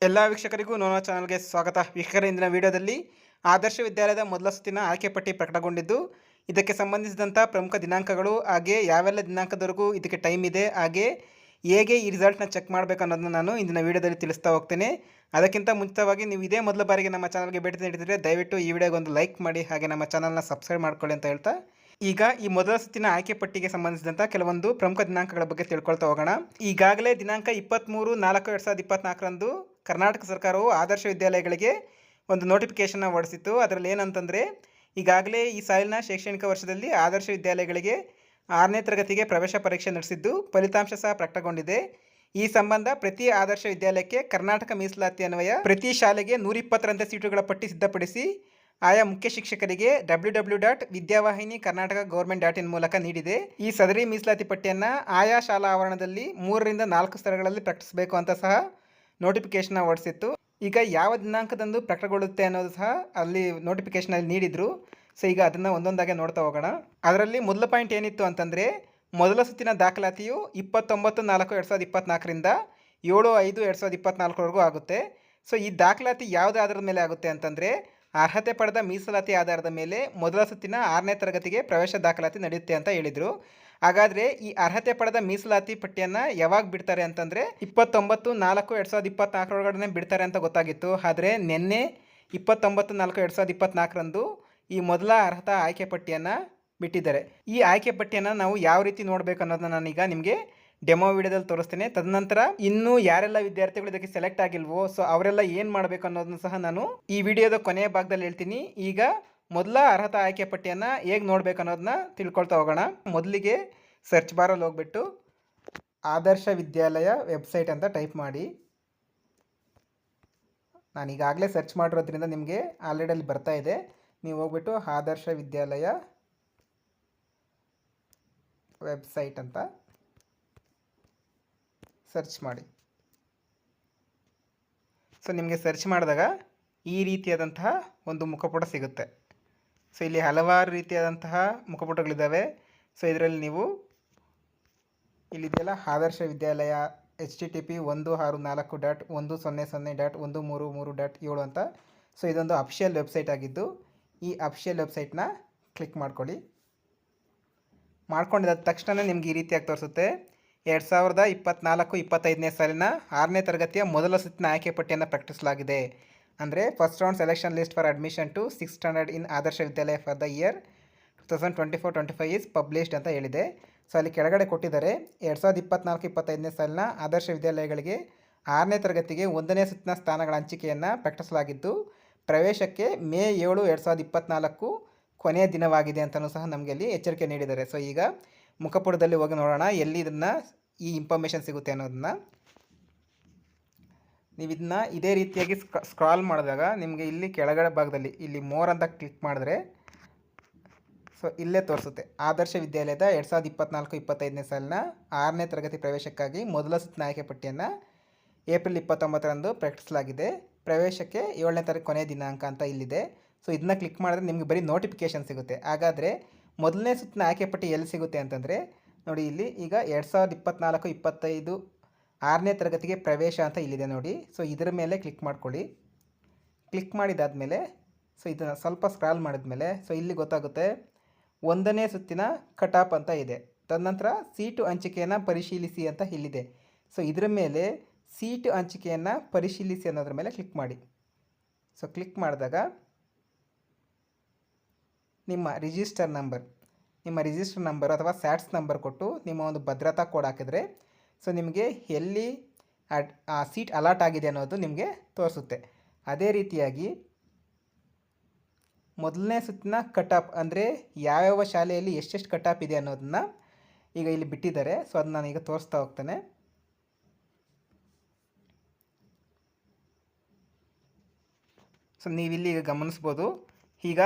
ಎಲ್ಲ ವೀಕ್ಷಕರಿಗೂ ನೋನೋ ಚಾನಲ್ಗೆ ಸ್ವಾಗತ. ವೀಕ್ಷಕರ, ಇಂದಿನ ವಿಡಿಯೋದಲ್ಲಿ ಆದರ್ಶ ವಿದ್ಯಾಲಯದ ಮೊದಲ ಸುತ್ತಿನ ಆಯ್ಕೆ ಪಟ್ಟಿ ಪ್ರಕಟಗೊಂಡಿದ್ದು, ಇದಕ್ಕೆ ಸಂಬಂಧಿಸಿದಂಥ ಪ್ರಮುಖ ದಿನಾಂಕಗಳು, ಹಾಗೆ ಯಾವೆಲ್ಲ ದಿನಾಂಕದವರೆಗೂ ಇದಕ್ಕೆ ಟೈಮ್ ಇದೆ, ಹಾಗೆ ಹೇಗೆ ಈ ರಿಸಲ್ಟ್ನ ಚೆಕ್ ಮಾಡಬೇಕು ಅನ್ನೋದನ್ನ ನಾನು ಇಂದಿನ ವಿಡಿಯೋದಲ್ಲಿ ತಿಳಿಸ್ತಾ ಹೋಗ್ತೇನೆ. ಅದಕ್ಕಿಂತ ಮುಂಚಿತವಾಗಿ ನೀವು ಇದೇ ಮೊದಲ ಬಾರಿಗೆ ನಮ್ಮ ಚಾನಲ್ಗೆ ಭೇಟಿ ನೀಡಿದರೆ ದಯವಿಟ್ಟು ಈ ವಿಡಿಯೋಗೆ ಒಂದು ಲೈಕ್ ಮಾಡಿ, ಹಾಗೆ ನಮ್ಮ ಚಾನಲ್ನ ಸಬ್ಸ್ಕ್ರೈಬ್ ಮಾಡ್ಕೊಳ್ಳಿ ಅಂತ ಹೇಳ್ತಾ, ಈಗ ಈ ಮೊದಲ ಸುತ್ತಿನ ಆಯ್ಕೆ ಪಟ್ಟಿಗೆ ಸಂಬಂಧಿಸಿದಂಥ ಕೆಲವೊಂದು ಪ್ರಮುಖ ದಿನಾಂಕಗಳ ಬಗ್ಗೆ ತಿಳ್ಕೊಳ್ತಾ ಹೋಗೋಣ. ಈಗಾಗಲೇ ದಿನಾಂಕ 23/4/2024ರಂದು ಕರ್ನಾಟಕ ಸರ್ಕಾರವು ಆದರ್ಶ ವಿದ್ಯಾಲಯಗಳಿಗೆ ಒಂದು ನೋಟಿಫಿಕೇಷನ್ನ ಹೊರಡಿಸಿತ್ತು. ಅದರಲ್ಲಿ ಏನಂತಂದರೆ, ಈಗಾಗಲೇ ಈ ಸಾಲಿನ ಶೈಕ್ಷಣಿಕ ವರ್ಷದಲ್ಲಿ ಆದರ್ಶ ವಿದ್ಯಾಲಯಗಳಿಗೆ 6ನೇ ತರಗತಿಗೆ ಪ್ರವೇಶ ಪರೀಕ್ಷೆ ನಡೆಸಿದ್ದು, ಫಲಿತಾಂಶ ಸಹ ಪ್ರಕಟಗೊಂಡಿದೆ. ಈ ಸಂಬಂಧ ಪ್ರತಿ ಆದರ್ಶ ವಿದ್ಯಾಲಯಕ್ಕೆ ಕರ್ನಾಟಕ ಮೀಸಲಾತಿ ಅನ್ವಯ ಪ್ರತಿ ಶಾಲೆಗೆ 120ರಂತೆ ಸೀಟುಗಳ ಪಟ್ಟಿ ಸಿದ್ಧಪಡಿಸಿ ಆಯಾ ಮುಖ್ಯ ಶಿಕ್ಷಕರಿಗೆ www.vidyavahini-karnataka-government.in ಮೂಲಕ ನೀಡಿದೆ. ಈ ಸದರಿ ಮೀಸಲಾತಿ ಪಟ್ಟಿಯನ್ನು ಆಯಾ ಶಾಲಾ ಆವರಣದಲ್ಲಿ 3ರಿಂದ 4 ಸ್ತರಗಳಲ್ಲಿ ಪ್ರಕಟಿಸಬೇಕು ಅಂತ ಸಹ ನೋಟಿಫಿಕೇಶನ್ ಹೊರಡಿಸಿತ್ತು. ಈಗ ಯಾವ ದಿನಾಂಕದಂದು ಪ್ರಕಟಗೊಳ್ಳುತ್ತೆ ಅನ್ನೋದು ಸಹ ಅಲ್ಲಿ ನೋಟಿಫಿಕೇಶನಲ್ಲಿ ನೀಡಿದರು. ಸೊ ಈಗ ಅದನ್ನು ಒಂದೊಂದಾಗೆ ನೋಡ್ತಾ ಹೋಗೋಣ. ಅದರಲ್ಲಿ ಮೊದಲ ಪಾಯಿಂಟ್ ಏನಿತ್ತು ಅಂತಂದರೆ, ಮೊದಲ ಸುತ್ತಿನ ದಾಖಲಾತಿಯು 29/4/2024ರಿಂದ 7/5/2024ವರೆಗೂ ಆಗುತ್ತೆ. ಸೊ ಈ ದಾಖಲಾತಿ ಯಾವುದೇ ಆಧಾರದ ಮೇಲೆ ಆಗುತ್ತೆ ಅಂತಂದರೆ, ಅರ್ಹತೆ ಪಡೆದ ಮೀಸಲಾತಿ ಆಧಾರದ ಮೇಲೆ ಮೊದಲ ಸುತ್ತಿನ 6ನೇ ತರಗತಿಗೆ ಪ್ರವೇಶ ದಾಖಲಾತಿ ನಡೆಯುತ್ತೆ ಅಂತ ಹೇಳಿದರು. ಹಾಗಾದರೆ ಈ ಅರ್ಹತೆ ಪಡೆದ ಮೀಸಲಾತಿ ಪಟ್ಟಿಯನ್ನು ಯಾವಾಗ ಬಿಡ್ತಾರೆ ಅಂತಂದರೆ, 29/4/2024 ಒಳಗಡೆ ಬಿಡ್ತಾರೆ ಅಂತ ಗೊತ್ತಾಗಿತ್ತು. ಆದರೆ ನಿನ್ನೆ 29/4/2024ರಂದು ಈ ಮೊದಲ ಅರ್ಹತಾ ಆಯ್ಕೆ ಪಟ್ಟಿಯನ್ನು ಬಿಟ್ಟಿದ್ದಾರೆ. ಈ ಆಯ್ಕೆ ಪಟ್ಟಿಯನ್ನು ನಾವು ಯಾವ ರೀತಿ ನೋಡಬೇಕು ಅನ್ನೋದನ್ನ ನಾನೀಗ ನಿಮಗೆ ಡೆಮೋ ವಿಡಿಯೋದಲ್ಲಿ ತೋರಿಸ್ತೇನೆ. ತದನಂತರ ಇನ್ನೂ ಯಾರೆಲ್ಲ ವಿದ್ಯಾರ್ಥಿಗಳು ಇದಕ್ಕೆ ಸೆಲೆಕ್ಟ್ ಆಗಿಲ್ವೋ, ಸೊ ಅವರೆಲ್ಲ ಏನು ಮಾಡಬೇಕು ಅನ್ನೋದನ್ನು ಸಹ ನಾನು ಈ ವಿಡಿಯೋದ ಕೊನೆಯ ಭಾಗದಲ್ಲಿ ಹೇಳ್ತೀನಿ. ಈಗ ಮೊದಲ ಅರ್ಹತಾ ಆಯ್ಕೆ ಪಟ್ಟಿಯನ್ನು ಹೇಗೆ ನೋಡಬೇಕು ಅನ್ನೋದನ್ನ ತಿಳ್ಕೊಳ್ತಾ ಹೋಗೋಣ. ಮೊದಲಿಗೆ ಸರ್ಚ್ ಬಾರಲ್ಲಿ ಹೋಗ್ಬಿಟ್ಟು ಆದರ್ಶ ವಿದ್ಯಾಲಯ ವೆಬ್ಸೈಟ್ ಅಂತ ಟೈಪ್ ಮಾಡಿ. ನಾನೀಗಾಗಲೇ ಸರ್ಚ್ ಮಾಡಿರೋದ್ರಿಂದ ನಿಮಗೆ ಆಲ್ರೆಡಿ ಅಲ್ಲಿ ಬರ್ತಾ ಇದೆ. ನೀವು ಹೋಗ್ಬಿಟ್ಟು ಆದರ್ಶ ವಿದ್ಯಾಲಯ ವೆಬ್ಸೈಟ್ ಅಂತ ಸರ್ಚ್ ಮಾಡಿ. ಸೊ ನಿಮಗೆ ಸರ್ಚ್ ಮಾಡಿದಾಗ ಈ ರೀತಿಯಾದಂತಹ ಒಂದು ಮುಖಪುಟ ಸಿಗುತ್ತೆ. ಸೊ ಇಲ್ಲಿ ಹಲವಾರು ರೀತಿಯಾದಂತಹ ಮುಖಪುಟಗಳಿದ್ದಾವೆ. ಸೊ ಇದರಲ್ಲಿ ನೀವು ಇಲ್ಲಿದೆಯಲ್ಲ ಆದರ್ಶ ವಿದ್ಯಾಲಯ http://104.100.133.7 ಅಂತ. ಸೊ ಇದೊಂದು ಅಫಿಷಿಯಲ್ ವೆಬ್ಸೈಟ್ ಆಗಿದ್ದು, ಈ ಅಫಿಷಿಯಲ್ ವೆಬ್ಸೈಟ್ನ ಕ್ಲಿಕ್ ಮಾಡ್ಕೊಳ್ಳಿ. ಮಾಡ್ಕೊಂಡಿದ್ದ ತಕ್ಷಣ ನಿಮ್ಗೆ ಈ ರೀತಿಯಾಗಿ ತೋರಿಸುತ್ತೆ. 2024-25ನೇ ಸಾಲಿನ 6ನೇ ತರಗತಿಯ ಮೊದಲ ಸುತ್ತಿನ ಆಯ್ಕೆ ಪಟ್ಟಿಯನ್ನು ಪ್ರಕಟಿಸಲಾಗಿದೆ. ಅಂದರೆ first round selection list for admission to 6th standard in Adarsh Vidyalaya for the year 2024-25 is published ಅಂತ ಹೇಳಿದೆ. ಸೊ ಅಲ್ಲಿ ಕೆಳಗಡೆ ಕೊಟ್ಟಿದ್ದಾರೆ, 2024-25ನೇ ಸಾಲಿನ ಆದರ್ಶ ವಿದ್ಯಾಲಯಗಳಿಗೆ 6ನೇ ತರಗತಿಗೆ 1ನೇ ಸುತ್ತಿನ ಸ್ಥಾನಗಳ ಹಂಚಿಕೆಯನ್ನು ಪ್ರಕಟಿಸಲಾಗಿದ್ದು, ಪ್ರವೇಶಕ್ಕೆ ಮೇ 7, 2024 ಕೊನೆಯ ದಿನವಾಗಿದೆ ಅಂತಲೂ ಸಹ ನಮಗೆ ಅಲ್ಲಿ ಎಚ್ಚರಿಕೆ ನೀಡಿದ್ದಾರೆ. ಸೊ ಈಗ ಮುಖಪುಟದಲ್ಲಿ ಹೋಗಿ ನೋಡೋಣ ಎಲ್ಲಿ ಇದನ್ನು ಈ ಇನ್ಫಾರ್ಮೇಷನ್ ಸಿಗುತ್ತೆ ಅನ್ನೋದನ್ನು. ನೀವು ಇದನ್ನ ಇದೇ ರೀತಿಯಾಗಿ ಸ್ಕ್ರಾಲ್ ಮಾಡಿದಾಗ ನಿಮಗೆ ಇಲ್ಲಿ ಕೆಳಗಡೆ ಭಾಗದಲ್ಲಿ ಇಲ್ಲಿ ಮೋರ್ ಅಂತ ಕ್ಲಿಕ್ ಮಾಡಿದ್ರೆ ಸೊ ಇಲ್ಲೇ ತೋರಿಸುತ್ತೆ. ಆದರ್ಶ ವಿದ್ಯಾಲಯದ 2024-25ನೇ ಸಾಲಿನ 6ನೇ ತರಗತಿ ಪ್ರವೇಶಕ್ಕಾಗಿ ಮೊದಲ ಸುತ್ತಿನ ಆಯ್ಕೆ ಪಟ್ಟಿಯನ್ನು ಏಪ್ರಿಲ್ 29ರಂದು ಪ್ರಕಟಿಸಲಾಗಿದೆ. ಪ್ರವೇಶಕ್ಕೆ 7ನೇ ತಾರೀಕು ಕೊನೆಯ ದಿನಾಂಕ ಅಂತ ಇಲ್ಲಿದೆ. ಸೊ ಇದನ್ನ ಕ್ಲಿಕ್ ಮಾಡಿದ್ರೆ ನಿಮಗೆ ಬರೀ ನೋಟಿಫಿಕೇಷನ್ ಸಿಗುತ್ತೆ. ಹಾಗಾದರೆ ಮೊದಲನೇ ಸುತ್ತಿನ ಆಯ್ಕೆ ಪಟ್ಟಿ ಎಲ್ಲಿ ಸಿಗುತ್ತೆ ಅಂತಂದರೆ, ನೋಡಿ ಇಲ್ಲಿ ಈಗ 2024-25 6ನೇ ತರಗತಿಗೆ ಪ್ರವೇಶ ಅಂತ ಇಲ್ಲಿದೆ ನೋಡಿ. ಸೊ ಇದರ ಮೇಲೆ ಕ್ಲಿಕ್ ಮಾಡ್ಕೊಳ್ಳಿ. ಕ್ಲಿಕ್ ಮಾಡಿದಾದಮೇಲೆ ಸೊ ಇದನ್ನು ಸ್ವಲ್ಪ ಸ್ಕ್ರಾಲ್ ಮಾಡಿದ್ಮೇಲೆ ಸೊ ಇಲ್ಲಿ ಗೊತ್ತಾಗುತ್ತೆ 1ನೇ ಸುತ್ತಿನ ಕಟ್ ಆಫ್ ಅಂತ ಇದೆ. ತದನಂತರ ಸೀಟು ಹಂಚಿಕೆಯನ್ನು ಪರಿಶೀಲಿಸಿ ಅಂತ ಇಲ್ಲಿದೆ. ಸೊ ಇದರ ಮೇಲೆ ಸೀಟು ಹಂಚಿಕೆಯನ್ನು ಪರಿಶೀಲಿಸಿ ಅನ್ನೋದ್ರ ಮೇಲೆ ಕ್ಲಿಕ್ ಮಾಡಿ. ಸೊ ಕ್ಲಿಕ್ ಮಾಡಿದಾಗ ನಿಮ್ಮ ರಿಜಿಸ್ಟರ್ ನಂಬರ್ ಅಥವಾ ಸ್ಯಾಟ್ಸ್ ನಂಬರ್ ಕೊಟ್ಟು ನಿಮ್ಮ ಒಂದು ಭದ್ರತಾ ಕೋಡ್ ಹಾಕಿದರೆ ಸೊ ನಿಮಗೆ ಎಲ್ಲಿ ಆ ಸೀಟ್ ಅಲಾಟ್ ಆಗಿದೆ ಅನ್ನೋದು ನಿಮಗೆ ತೋರಿಸುತ್ತೆ. ಅದೇ ರೀತಿಯಾಗಿ ಮೊದಲನೇ ಸುತ್ತಿನ ಕಟ್ ಆಫ್ ಅಂದರೆ ಯಾವ್ಯಾವ ಶಾಲೆಯಲ್ಲಿ ಎಷ್ಟೆಷ್ಟು ಕಟ್ ಆಫ್ ಇದೆ ಅನ್ನೋದನ್ನು ಈಗ ಇಲ್ಲಿ ಬಿಟ್ಟಿದ್ದಾರೆ. ಸೊ ಅದನ್ನ ನಾನೀಗ ತೋರಿಸ್ತಾ ಹೋಗ್ತೇನೆ. ಸೊ ನೀವಿಲ್ಲಿ ಈಗ ಗಮನಿಸ್ಬೋದು, ಈಗ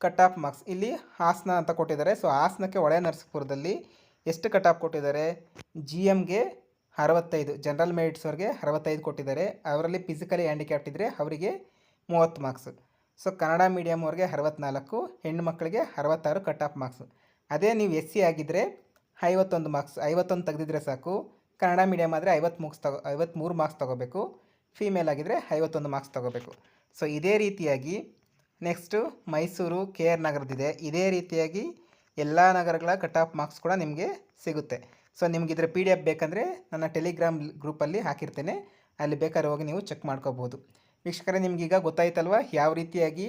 ಕಟ್ ಆಫ್ ಮಾರ್ಕ್ಸ್ ಇಲ್ಲಿ ಹಾಸನ ಅಂತ ಕೊಟ್ಟಿದ್ದಾರೆ. ಸೊ ಹಾಸನಕ್ಕೆ ಹೊಳೆ ನರಸೀಪುರದಲ್ಲಿ ಎಷ್ಟು ಕಟ್ ಆಫ್ ಕೊಟ್ಟಿದ್ದಾರೆ, GMಗೆ 65, ಜನರಲ್ ಮೆರಿಟ್ಸ್ವರೆಗೆ 65 ಕೊಟ್ಟಿದ್ದಾರೆ. ಅವರಲ್ಲಿ ಫಿಸಿಕಲಿ ಹ್ಯಾಂಡಿಕ್ಯಾಪ್ಟ್ ಇದ್ದರೆ ಅವರಿಗೆ 30 ಮಾರ್ಕ್ಸ್. ಸೊ ಕನ್ನಡ ಮೀಡಿಯಮ್ವರೆಗೆ 64, ಹೆಣ್ಣು ಮಕ್ಕಳಿಗೆ 66 ಕಟ್ ಆಫ್ ಮಾರ್ಕ್ಸ್. ಅದೇ ನೀವು SC ಆಗಿದ್ದರೆ 51 ಮಾರ್ಕ್ಸ್, 51 ತೆಗೆದಿದ್ರೆ ಸಾಕು. ಕನ್ನಡ ಮೀಡಿಯಮ್ ಆದರೆ 53 ಮಾರ್ಕ್ಸ್ ತೊಗೋಬೇಕು. ಫೀಮೇಲ್ ಆಗಿದ್ದರೆ 51 ಮಾರ್ಕ್ಸ್ ತೊಗೋಬೇಕು. ಸೊ ಇದೇ ರೀತಿಯಾಗಿ ನೆಕ್ಸ್ಟು ಮೈಸೂರು ಕೆ ಆರ್ ನಗರದಿದೆ. ಇದೇ ರೀತಿಯಾಗಿ ಎಲ್ಲ ನಗರಗಳ ಕಟ್ ಆಫ್ ಮಾರ್ಕ್ಸ್ ಕೂಡ ನಿಮಗೆ ಸಿಗುತ್ತೆ. ಸೊ ನಿಮ್ಗೆ ಇದರ PDF ಬೇಕಂದರೆ ನನ್ನ ಟೆಲಿಗ್ರಾಮ್ ಗ್ರೂಪಲ್ಲಿ ಹಾಕಿರ್ತೇನೆ, ಅಲ್ಲಿ ಬೇಕಾದ್ರೆ ಹೋಗಿ ನೀವು ಚೆಕ್ ಮಾಡ್ಕೋಬೋದು. ವೀಕ್ಷಕರೇ, ನಿಮಗೀಗ ಗೊತ್ತಾಯ್ತಲ್ವ ಯಾವ ರೀತಿಯಾಗಿ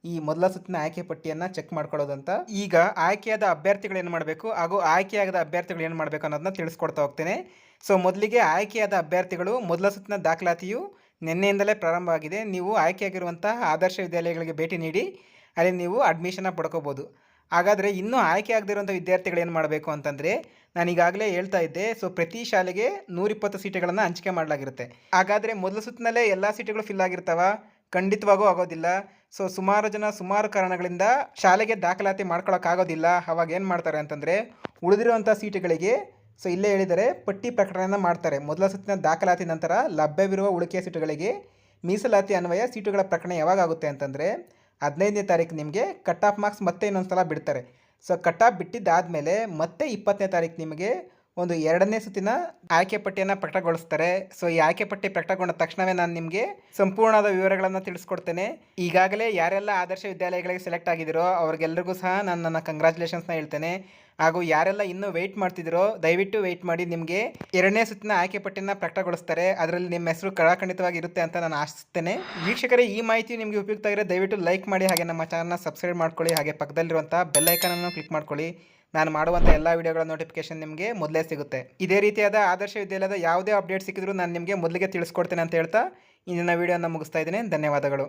ಈ ಮೊದಲ ಸುತ್ತಿನ ಆಯ್ಕೆ ಪಟ್ಟಿಯನ್ನು ಚೆಕ್ ಮಾಡ್ಕೊಳ್ಳೋದಂತ. ಈಗ ಆಯ್ಕೆಯಾದ ಅಭ್ಯರ್ಥಿಗಳು ಏನು ಮಾಡಬೇಕು ಹಾಗೂ ಆಯ್ಕೆಯಾಗದ ಅಭ್ಯರ್ಥಿಗಳು ಏನು ಮಾಡಬೇಕು ಅನ್ನೋದನ್ನ ತಿಳಿಸ್ಕೊಡ್ತಾ ಹೋಗ್ತೇನೆ. ಸೊ ಮೊದಲಿಗೆ ಆಯ್ಕೆಯಾದ ಅಭ್ಯರ್ಥಿಗಳು ಮೊದಲ ಸುತ್ತಿನ ದಾಖಲಾತಿಯು ನಿನ್ನೆಯಿಂದಲೇ ಪ್ರಾರಂಭ ಆಗಿದೆ. ನೀವು ಆಯ್ಕೆಯಾಗಿರುವಂತಹ ಆದರ್ಶ ವಿದ್ಯಾಲಯಗಳಿಗೆ ಭೇಟಿ ನೀಡಿ ಅಲ್ಲಿ ನೀವು ಅಡ್ಮಿಷನ್ನ ಪಡ್ಕೋಬೋದು. ಹಾಗಾದರೆ ಇನ್ನೂ ಆಯ್ಕೆ ಆಗದಿರುವಂಥ ವಿದ್ಯಾರ್ಥಿಗಳು ಏನು ಮಾಡಬೇಕು ಅಂತಂದರೆ, ನಾನು ಈಗಾಗಲೇ ಹೇಳ್ತಾ ಇದ್ದೆ, ಸೊ ಪ್ರತಿ ಶಾಲೆಗೆ 120 ಸೀಟುಗಳನ್ನು ಹಂಚಿಕೆ ಮಾಡಲಾಗಿರುತ್ತೆ. ಹಾಗಾದರೆ ಮೊದಲ ಸುತ್ತಿನಲ್ಲೇ ಎಲ್ಲ ಸೀಟುಗಳು ಫಿಲ್ ಆಗಿರ್ತಾವ? ಖಂಡಿತವಾಗೂ ಆಗೋದಿಲ್ಲ. ಸೊ ಸುಮಾರು ಜನ ಸುಮಾರು ಕಾರಣಗಳಿಂದ ಶಾಲೆಗೆ ದಾಖಲಾತಿ ಮಾಡ್ಕೊಳ್ಳೋಕ್ಕಾಗೋದಿಲ್ಲ. ಅವಾಗ ಏನು ಮಾಡ್ತಾರೆ ಅಂತಂದರೆ, ಉಳಿದಿರುವಂಥ ಸೀಟುಗಳಿಗೆ ಸೊ ಇಲ್ಲೇ ಹೇಳಿದರೆ ಪಟ್ಟಿ ಪ್ರಕಟಣೆಯನ್ನು ಮಾಡ್ತಾರೆ. ಮೊದಲ ಸುತ್ತಿನ ದಾಖಲಾತಿ ನಂತರ ಲಭ್ಯವಿರುವ ಉಳಿಕೆಯ ಸೀಟುಗಳಿಗೆ ಮೀಸಲಾತಿ ಅನ್ವಯ ಸೀಟುಗಳ ಪ್ರಕಟಣೆ ಯಾವಾಗ ಆಗುತ್ತೆ ಅಂತಂದರೆ 15ನೇ ತಾರೀಕು ನಿಮಗೆ ಕಟ್ ಆಫ್ ಮಾರ್ಕ್ಸ್ ಮತ್ತೆ ಇನ್ನೊಂದು ಸಲ ಬಿಡ್ತಾರೆ. ಸೊ ಕಟ್ ಆಫ್ ಬಿಟ್ಟಿದ್ದಾದಮೇಲೆ ಮತ್ತೆ 20ನೇ ತಾರೀಕು ನಿಮಗೆ ಒಂದು 2ನೇ ಸುತ್ತಿನ ಆಯ್ಕೆ ಪಟ್ಟಿಯನ್ನು ಪ್ರಕಟಗೊಳಿಸ್ತಾರೆ. ಸೊ ಈ ಆಯ್ಕೆ ಪಟ್ಟಿ ಪ್ರಕಟಗೊಂಡ ತಕ್ಷಣವೇ ನಾನು ನಿಮಗೆ ಸಂಪೂರ್ಣವಾದ ವಿವರಗಳನ್ನು ತಿಳಿಸ್ಕೊಡ್ತೇನೆ. ಈಗಾಗಲೇ ಯಾರೆಲ್ಲ ಆದರ್ಶ ವಿದ್ಯಾಲಯಗಳಿಗೆ ಸೆಲೆಕ್ಟ್ ಆಗಿದ್ದೀರೋ ಅವ್ರಿಗೆಲ್ಲರಿಗೂ ಸಹ ನಾನು ನನ್ನ ಕಂಗ್ರ್ಯಾಚುಲೇಷನ್ಸ್ನ ಹೇಳ್ತೇನೆ. ಹಾಗೂ ಯಾರೆಲ್ಲ ಇನ್ನೂ ವೆಯ್ಟ್ ಮಾಡ್ತಿದ್ದೀರೋ ದಯವಿಟ್ಟು ವೆಯ್ಟ್ ಮಾಡಿ, ನಿಮಗೆ 2ನೇ ಸುತ್ತಿನ ಆಯ್ಕೆ ಪಟ್ಟಿಯನ್ನು ಪ್ರಕಟಗೊಳಿಸ್ತಾರೆ. ಅದರಲ್ಲಿ ನಿಮ್ಮ ಹೆಸರು ಖಂಡಿತವಾಗಿ ಇರುತ್ತೆ ಅಂತ ನಾನು ಆಶಿಸ್ತೇನೆ. ವೀಕ್ಷಕರೇ, ಈ ಮಾಹಿತಿ ನಿಮಗೆ ಉಪಯುಕ್ತ ಆಗಿರೋ ದಯವಿಟ್ಟು ಲೈಕ್ ಮಾಡಿ, ಹಾಗೆ ನಮ್ಮ ಚಾನಲ್ನ ಸಬ್ಸ್ಕ್ರೈಬ್ ಮಾಡ್ಕೊಳ್ಳಿ, ಹಾಗೆ ಪಕ್ಕದಲ್ಲಿರುವಂಥ ಬೆಲ್ ಐಕಾನನ್ನು ಕ್ಲಿಕ್ ಮಾಡ್ಕೊಳ್ಳಿ. ನಾನು ಮಾಡುವಂಥ ಎಲ್ಲ ವೀಡಿಯೋಗಳ ನೋಟಿಫಿಕೇಶನ್ ನಿಮಗೆ ಮೊದಲೇ ಸಿಗುತ್ತೆ. ಇದೇ ರೀತಿಯಾದ ಆದರ್ಶ ವಿದ್ಯಾಲಯದ ಯಾವುದೇ ಅಪ್ಡೇಟ್ ಸಿಕ್ಕಿದ್ರೂ ನಾನು ನಿಮಗೆ ಮೊದಲಿಗೆ ತಿಳಿಸ್ಕೊಡ್ತೇನೆ ಅಂತ ಹೇಳ್ತಾ ಇಂದಿನ ವೀಡಿಯೋನ ಮುಗಿಸ್ತಾ ಇದ್ದೀನಿ. ಧನ್ಯವಾದಗಳು.